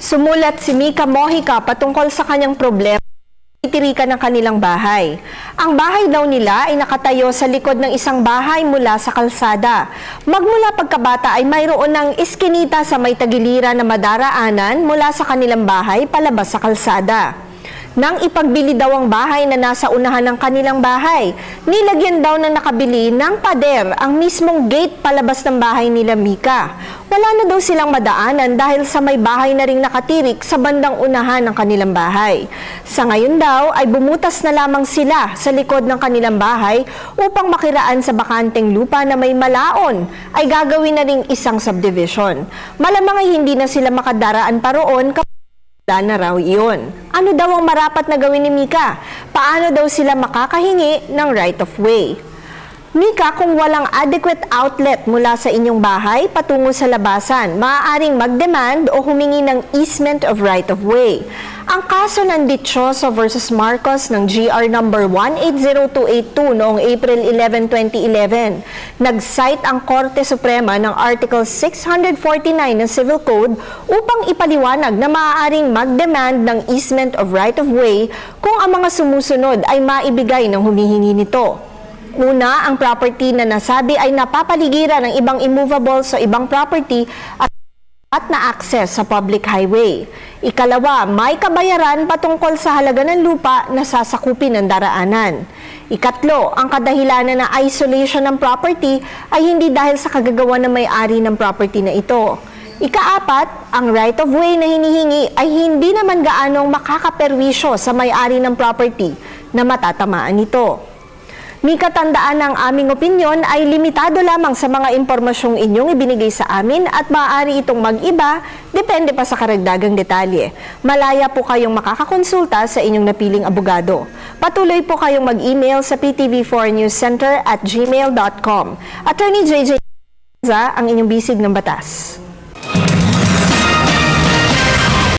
Sumulat si Mika Mojica patungkol sa kanyang problema itirikan ng kanilang bahay. Ang bahay daw nila ay nakatayo sa likod ng isang bahay mula sa kalsada. Magmula pagkabata ay mayroon ng iskinita sa may tagiliran na madaraanan mula sa kanilang bahay palabas sa kalsada. Nang ipagbili daw ang bahay na nasa unahan ng kanilang bahay, nilagyan daw ng nakabili ng pader ang mismong gate palabas ng bahay nila Mika. Wala na daw silang madaanan dahil sa may bahay na ring nakatirik sa bandang unahan ng kanilang bahay. Sa ngayon daw ay bumutas na lamang sila sa likod ng kanilang bahay upang makiraan sa bakanteng lupa na may malaon ay gagawin na ring isang subdivision. Malamang ay hindi na sila makadaraan pa roon wala na raw iyon. Ano daw ang marapat na gawin ni Mika? Paano daw sila makakahingi ng right of way? Mika, kung walang adequate outlet mula sa inyong bahay patungo sa labasan, maaaring mag-demand o humingi ng easement of right of way. Ang kaso ng Dichoso versus Marcos ng GR number 180282 noong April 11, 2011, nag-cite ang Korte Suprema ng Article 649 ng Civil Code upang ipaliwanag na maaaring mag-demand ng easement of right of way kung ang mga sumusunod ay maibigay ng humihingi nito. Una, ang property na nasabi ay napapaligiran ng ibang immovables o ibang property at na access sa public highway. Ikalawa, may kabayaran patungkol sa halaga ng lupa na sasakupin ng daraanan. Ikatlo, ang kadahilanan ng isolation ng property ay hindi dahil sa kagagawa ng may-ari ng property na ito. Ikaapat, ang right of way na hinihingi ay hindi naman gaanong makakaperwisyo sa may-ari ng property na matatamaan nito. Mika, tandaan ng aming opinyon ay limitado lamang sa mga impormasyong inyong ibinigay sa amin at maaari itong mag-iba, depende pa sa karagdagang detalye. Malaya po kayong makakakonsulta sa inyong napiling abogado. Patuloy po kayong mag-email sa ptv4newscenter@gmail.com. Attorney JJ ang inyong bisig ng batas.